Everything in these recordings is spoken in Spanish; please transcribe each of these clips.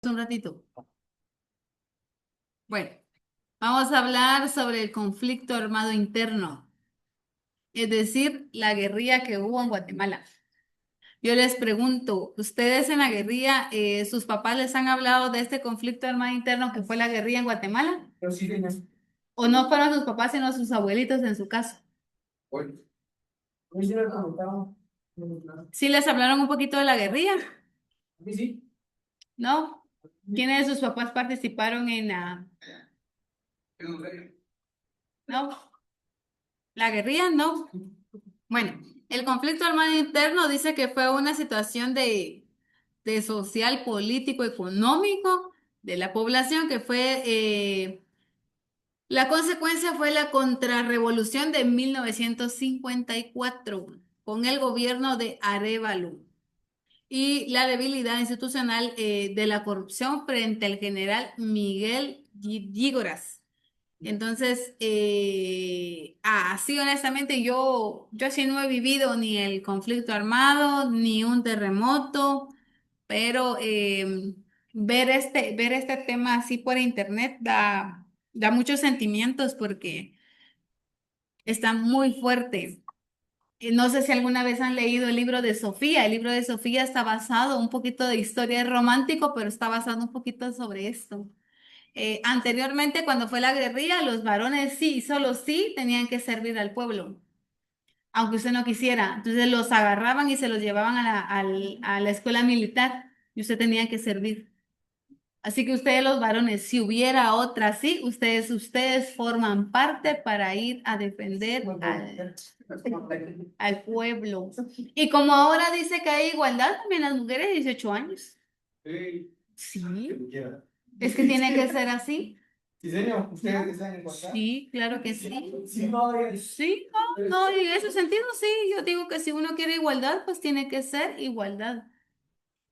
Un ratito. Bueno, vamos a hablar sobre el conflicto armado interno, es decir, la guerrilla que hubo en Guatemala. Yo les pregunto, ¿ustedes en la guerrilla, sus papás les han hablado de este conflicto armado interno que fue la guerrilla en Guatemala? Pero sí, señor. ¿O no fueron sus papás, sino sus abuelitos en su caso? Bueno, a mí sí me preguntaron. ¿Sí les hablaron un poquito de la guerrilla? A mí sí. ¿No? ¿Quiénes de sus papás participaron en no? ¿La guerrilla? No. Bueno, el conflicto armado interno dice que fue una situación de social, político, económico de la población que fue, la consecuencia fue la contrarrevolución de 1954 con el gobierno de Arévalo y la debilidad institucional de la corrupción frente al general Miguel Yígoras. Entonces, así honestamente, yo sí no he vivido ni el conflicto armado, ni un terremoto, pero ver este tema así por internet da muchos sentimientos porque está muy fuerte. No sé si alguna vez han leído el libro de Sofía. El libro de Sofía está basado un poquito de historia romántico, pero está basado un poquito sobre esto. Anteriormente, cuando fue la guerrilla, los varones sí, solo sí tenían que servir al pueblo, aunque usted no quisiera. Entonces los agarraban y se los llevaban a la escuela militar y usted tenía que servir. Así que ustedes los varones, si hubiera otra sí, ustedes forman parte para ir a defender al pueblo. Y como ahora dice que hay igualdad, también las mujeres de 18 años. Sí. Sí, Que tú quieras. es que tiene que ser así. ¿Sí, señor? ¿Ustedes están en igualdad? Sí, claro que sí. Sí, no, Sí, no, y en ese sentido sí, yo digo que si uno quiere igualdad, pues tiene que ser igualdad,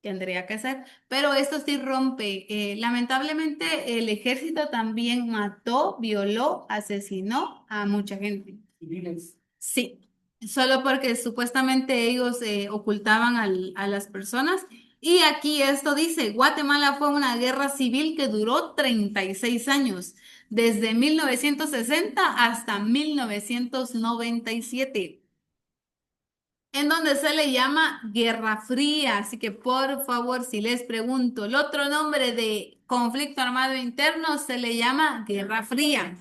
tendría que ser, pero esto sí rompe. Lamentablemente el ejército también mató, violó, asesinó a mucha gente. civiles. Sí, solo porque supuestamente ellos ocultaban a las personas. Y aquí esto dice, Guatemala fue una guerra civil que duró 36 años, desde 1960 hasta 1997, en donde se le llama Guerra Fría. Así que por favor, si les pregunto, el otro nombre de conflicto armado interno se le llama Guerra Fría.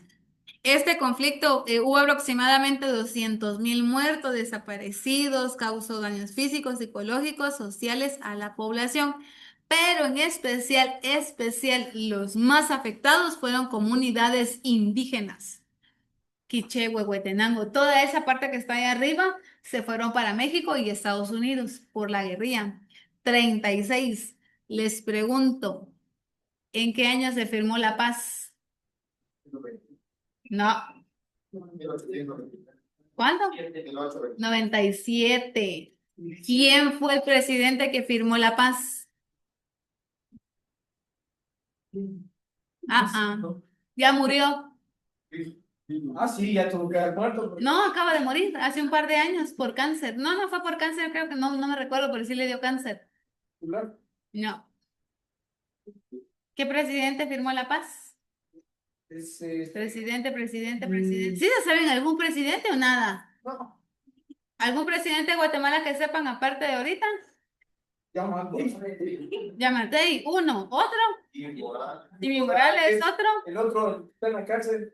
Este conflicto hubo aproximadamente 200.000 muertos, desaparecidos, causó daños físicos, psicológicos, sociales a la población, pero en especial, los más afectados fueron comunidades indígenas. Quiché, Huehuetenango, toda esa parte que está ahí arriba se fueron para México y Estados Unidos por la guerrilla. 36. Les pregunto, ¿en qué año se firmó la paz? No. ¿Cuándo? 97. ¿Quién fue el presidente que firmó la paz? Ya murió. Ah, sí, ya tuvo que haber muerto. No, acaba de morir hace un par de años por cáncer. No, no fue por cáncer, creo que no, no me recuerdo, pero sí le dio cáncer. Claro. No. ¿Qué presidente firmó la paz? Presidente. ¿Sí se saben algún presidente o nada? No, ¿Algún presidente de Guatemala que sepan aparte de ahorita? ya mandó. Yamatei, uno. ¿Otro? Y Morales. Jimmy Morales, ¿otro? El otro está en la cárcel.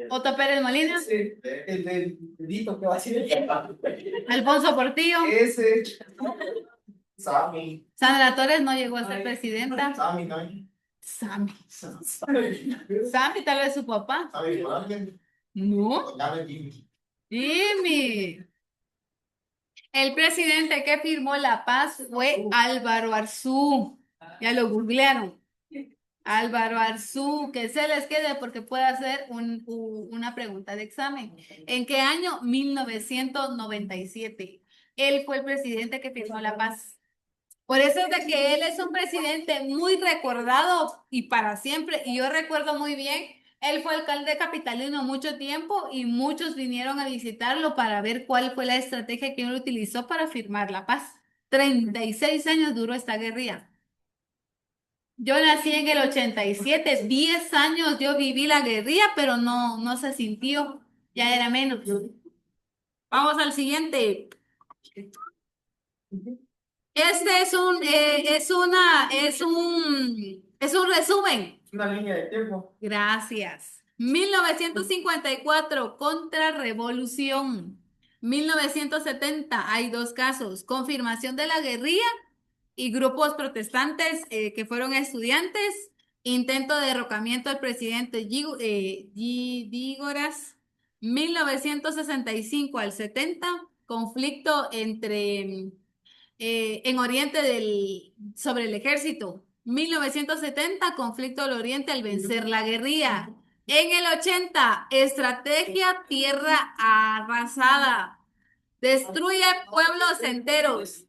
Otto Pérez Molina. Ese, el del dedito que va a decir. Alfonso Portillo. Ese. Sammy. Sandra Torres no llegó a ser presidenta. Sammy, no. Sammy. Sammy. Sammy, tal vez su papá. Sammy Morales. No. Dame Jimmy. Jimmy. El presidente que firmó la paz fue Álvaro Arzú. Ya lo googlearon. Álvaro Arzú, que se les quede porque puede hacer una pregunta de examen. ¿En qué año? 1997. Él fue el presidente que firmó la paz. Por eso es de que él es un presidente muy recordado y para siempre. Y yo recuerdo muy bien, él fue alcalde capitalino mucho tiempo y muchos vinieron a visitarlo para ver cuál fue la estrategia que él utilizó para firmar la paz. 36 años duró esta guerrilla. Yo nací en el 87, 10 años yo viví la guerrilla, pero no se sintió, ya era menos. Vamos al siguiente. Este es un resumen. Una línea de tiempo. Gracias. 1954, contrarrevolución. 1970, hay dos casos. Confirmación de la guerrilla y grupos protestantes que fueron estudiantes. Intento de derrocamiento del presidente Dígoras. 1965 al 70, conflicto en Oriente sobre el ejército. 1970, conflicto del Oriente al vencer la guerrilla. En el 80, estrategia tierra arrasada. Destruye pueblos enteros.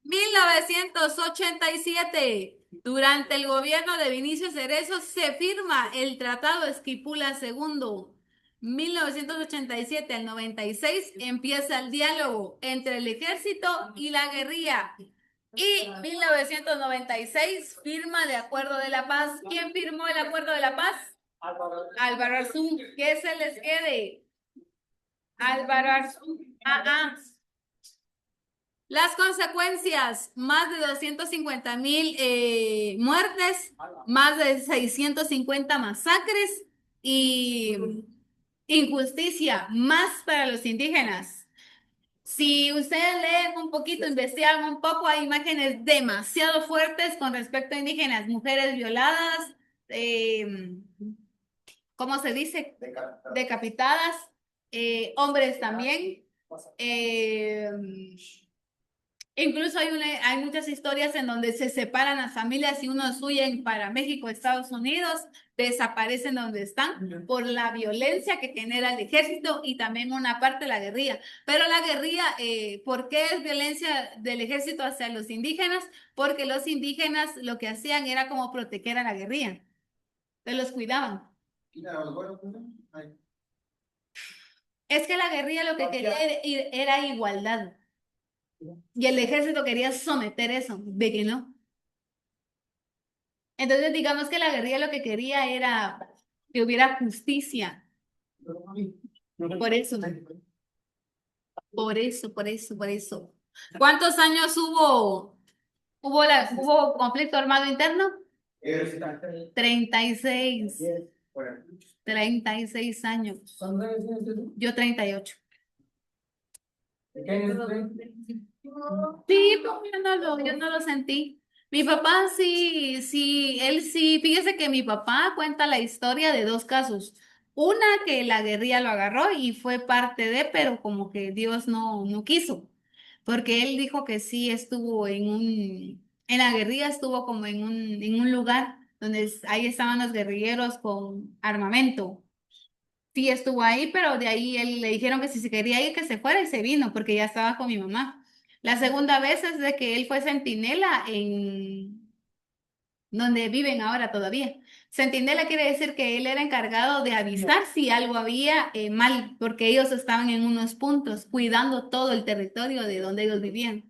1987, durante el gobierno de Vinicio Cerezo, se firma el Tratado Esquipula II. 1987 al 96 empieza el diálogo entre el ejército y la guerrilla. Y 1996 firma de Acuerdo de la Paz. ¿Quién firmó el Acuerdo de la Paz? Álvaro Arzú. Que se les quede. Álvaro Arzú. Las consecuencias, más de 250,000 muertes, más de 650 masacres y injusticia, más para los indígenas. Si ustedes leen un poquito, investigan un poco, hay imágenes demasiado fuertes con respecto a indígenas, mujeres violadas, eh, ¿cómo se dice? Decapitadas, hombres también. Eh, Incluso hay muchas historias en donde se separan las familias y unos huyen para México, Estados Unidos, desaparecen donde están por la violencia que genera el ejército y también una parte de la guerrilla. Pero la guerrilla, ¿por qué es violencia del ejército hacia los indígenas? Porque los indígenas lo que hacían era como proteger a la guerrilla, se los cuidaban. Es que la guerrilla lo que quería era igualdad. Y el ejército quería someter eso, de que no. Entonces, digamos que la guerrilla lo que quería era que hubiera justicia. Por eso, por eso. ¿Cuántos años hubo conflicto armado interno? 36. 36 años. Yo 38. Sí, pues yo no lo sentí. Mi papá él sí, fíjese que mi papá cuenta la historia de dos casos. Una que la guerrilla lo agarró y fue parte de, pero como que Dios no quiso, porque él dijo que sí estuvo en la guerrilla estuvo como en un lugar donde ahí estaban los guerrilleros con armamento. Sí estuvo ahí, pero de ahí él le dijeron que si se quería ir, que se fuera y se vino, porque ya estaba con mi mamá. La segunda vez es de que él fue centinela en donde viven ahora todavía. Centinela quiere decir que él era encargado de avisar si algo había mal, porque ellos estaban en unos puntos, cuidando todo el territorio de donde ellos vivían.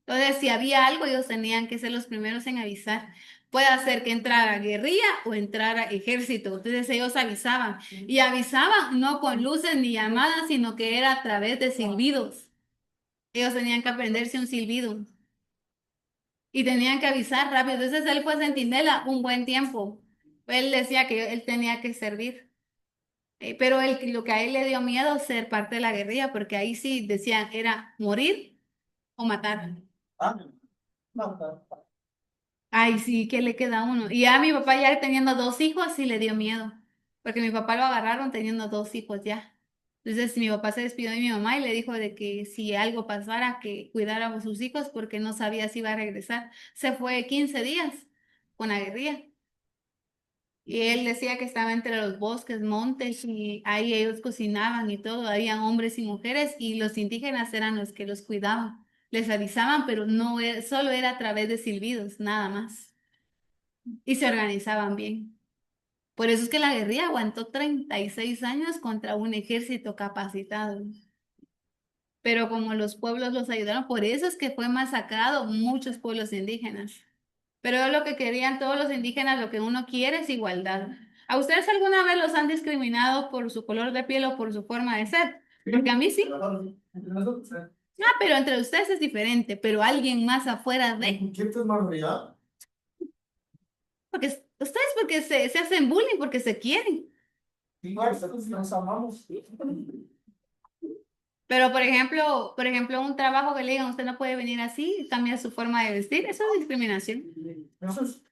Entonces, si había algo, ellos tenían que ser los primeros en avisar. Puede ser que entrara guerrilla o entrara ejército. Entonces ellos avisaban. Y avisaban no con luces ni llamadas, sino que era a través de silbidos. Ellos tenían que aprenderse un silbido. Y tenían que avisar rápido. Entonces él fue centinela un buen tiempo. Él decía que él tenía que servir. Pero lo que a él le dio miedo ser parte de la guerrilla, porque ahí sí decían era morir o matar. Ay, sí, ¿qué le queda a uno? Y a mi papá ya teniendo dos hijos sí le dio miedo, porque mi papá lo agarraron teniendo dos hijos ya. Entonces mi papá se despidió de mi mamá y le dijo de que si algo pasara, que cuidáramos sus hijos porque no sabía si iba a regresar. Se fue 15 días con la guerrilla. Y él decía que estaba entre los bosques, montes, y ahí ellos cocinaban y todo, habían hombres y mujeres, y los indígenas eran los que los cuidaban. Les avisaban, pero no era, solo era a través de silbidos, nada más. Y se organizaban bien. Por eso es que la guerrilla aguantó 36 años contra un ejército capacitado. Pero como los pueblos los ayudaron, por eso es que fue masacrado muchos pueblos indígenas. Pero lo que querían todos los indígenas, lo que uno quiere es igualdad. ¿A ustedes alguna vez los han discriminado por su color de piel o por su forma de ser? Porque a mí sí. Entre nosotros, Ah, pero entre ustedes es diferente, pero alguien más afuera de... ¿qué es normalidad? Porque ustedes porque se hacen bullying, porque se quieren. Igual, nosotros nos amamos. Pero por ejemplo, un trabajo que le digan, usted no puede venir así, cambia su forma de vestir, eso es discriminación. Entonces,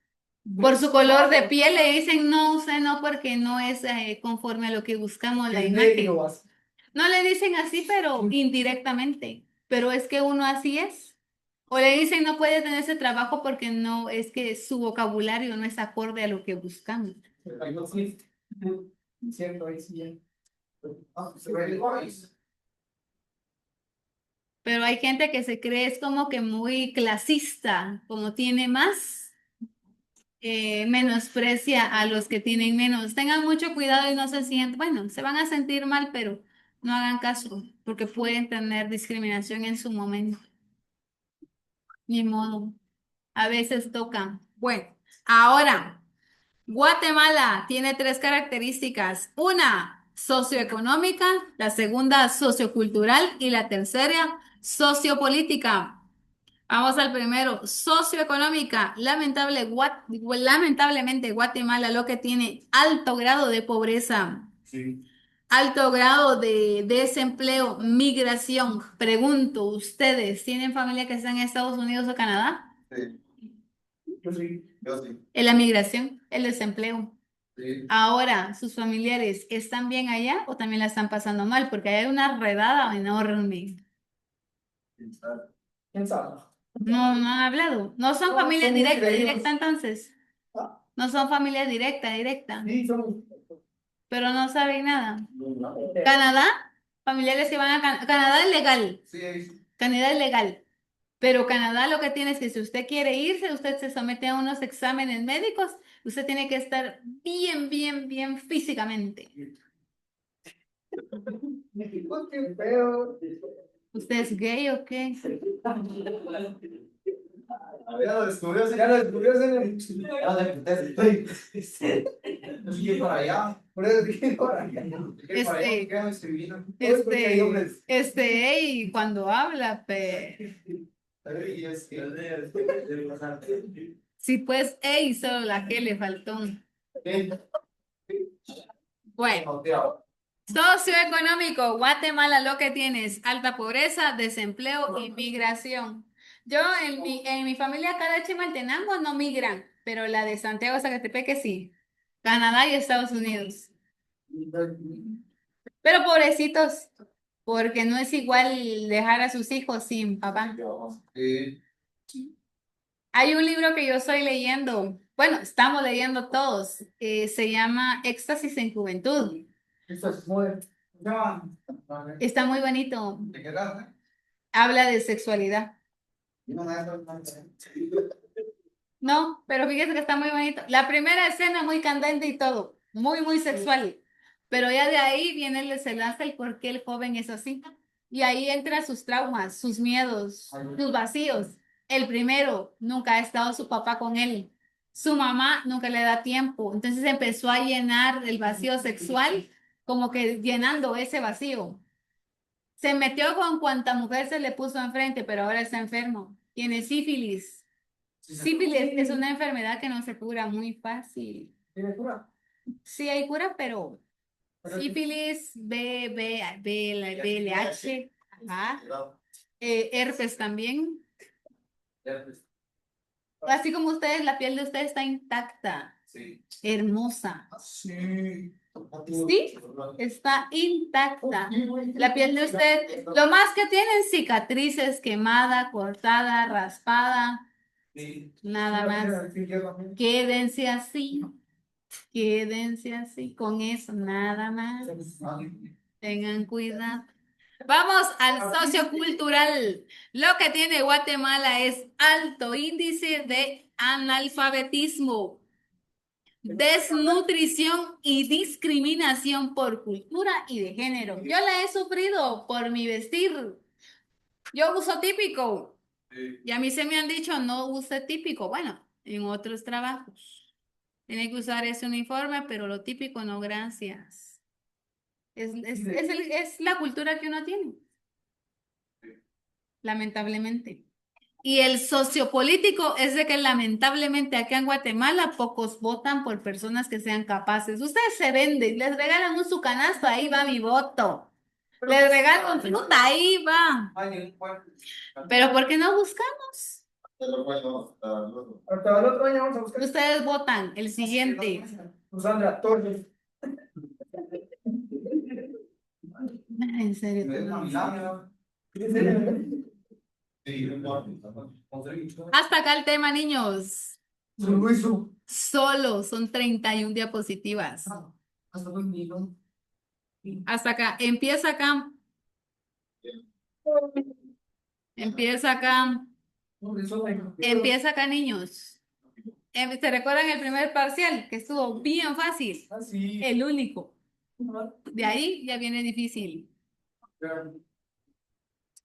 Por su color de piel le dicen, no, usted no, porque no es conforme a lo que buscamos la es imagen. negro, así. No le dicen así, pero indirectamente. Pero es que uno así es. O le dicen, no puede tener ese trabajo porque no, es que su vocabulario no es acorde a lo que buscamos. Ahí no sí. Cierto, ahí sí. Ah, se ve igual. Pero hay gente que se cree es como que muy clasista, como tiene más, menosprecia a los que tienen menos. Tengan mucho cuidado y no se sientan, bueno, se van a sentir mal, pero no hagan caso, porque pueden tener discriminación en su momento. Ni modo, a veces toca. Bueno, ahora, Guatemala tiene tres características. Una, socioeconómica, la segunda, sociocultural y la tercera, sociopolítica. Vamos al primero, socioeconómica. Lamentablemente, Guatemala lo que tiene alto grado de pobreza, Sí. alto grado de desempleo, migración. Pregunto, ¿ustedes tienen familia que está en Estados Unidos o Canadá? Sí. Yo sí. Yo sí. En la migración, el desempleo. Sí. Ahora, ¿sus familiares están bien allá o también la están pasando mal? Porque hay una redada enorme. ¿Quién sabe? ¿Quién sabe? No, no han hablado. No son No, familias son muy directa, creídos. directa entonces. Ah, No son familias directa, directa. sí, son. Pero no saben nada. No. Canadá, familiares que van a Canadá es legal. Sí, ahí. Canadá es legal. Pero Canadá lo que tiene es que si usted quiere irse, usted se somete a unos exámenes médicos, usted tiene que estar bien, bien, bien físicamente. Qué feo. ¿Usted es gay o qué? Ya lo descubrió, ya lo descubrió. Ya lo descubrió. Yo llegué para allá. Por eso dije para allá. Llegué para allá, quedan escribiendo. Y cuando habla, sí, pues, ey, solo la que le faltó. Bueno, socioeconómico, Guatemala lo que tiene es alta pobreza, desempleo y migración. Yo en mi familia acá de Chimaltenango no migran, pero la de Santiago Zacatepeque sí. Canadá y Estados Unidos. Pero pobrecitos, porque no es igual dejar a sus hijos sin papá. Hay un libro que yo estoy leyendo, bueno, estamos leyendo todos, se llama Éxtasis en Juventud. Esto es muy. Ya. Está muy bonito, ¿Te quedas? habla de sexualidad. No, No, pero fíjese que está muy bonito. La primera escena muy candente y todo, muy, muy sexual. Pero ya de ahí viene el desenlace, el por qué el joven es así. Y ahí entran sus traumas, sus miedos, sus vacíos. El primero, nunca ha estado su papá con él. Su mamá nunca le da tiempo. Entonces empezó a llenar el vacío sexual, como que llenando ese vacío. Se metió con cuanta mujer se le puso enfrente, pero ahora está enfermo. Tiene sífilis. Sífilis es una enfermedad que no se cura muy fácil. ¿Tiene cura? Sí hay cura, pero sífilis, VLH, ajá, herpes también. Así como ustedes, la piel de ustedes está intacta, Sí. hermosa. Sí. Sí, está intacta. La piel de usted, lo más que tienen cicatrices, quemada, cortada, raspada, nada más. Quédense así. Quédense así con eso, nada más. Tengan cuidado. Vamos al sociocultural. Lo que tiene Guatemala es alto índice de analfabetismo, desnutrición y discriminación por cultura y de género. Yo la he sufrido por mi vestir. Yo uso típico. Y a mí se me han dicho, no use típico. Bueno, en otros trabajos. Tiene que usar ese uniforme, pero lo típico no, gracias. Es la cultura que uno tiene, lamentablemente. Y el sociopolítico es de que lamentablemente acá en Guatemala pocos votan por personas que sean capaces. Ustedes se venden, les regalan un su canasto, ahí va mi voto. Les regalan fruta, ahí va. Pero ¿por qué no buscamos? Hasta el otro año vamos a buscar. Ustedes votan, el siguiente. Sandra Torres. En serio. Hasta acá el tema, niños. Solo son 31 diapositivas. Hasta acá. Empieza acá. Empieza acá. Empieza acá, niños. ¿Se recuerdan el primer parcial? Que estuvo bien fácil. El único. De ahí ya viene difícil.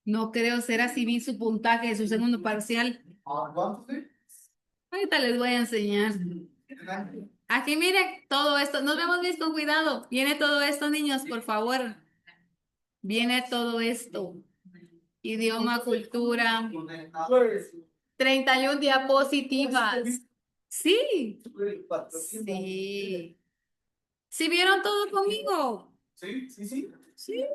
No creo ser así, vi su puntaje de su segundo parcial. Ahorita les voy a enseñar. Aquí miren todo esto. Nos vemos bien con cuidado. Viene todo esto, niños, por favor. Viene todo esto. Idioma, cultura. 31 diapositivas. Sí. Sí. ¿Sí vieron todo conmigo? Sí. Sí.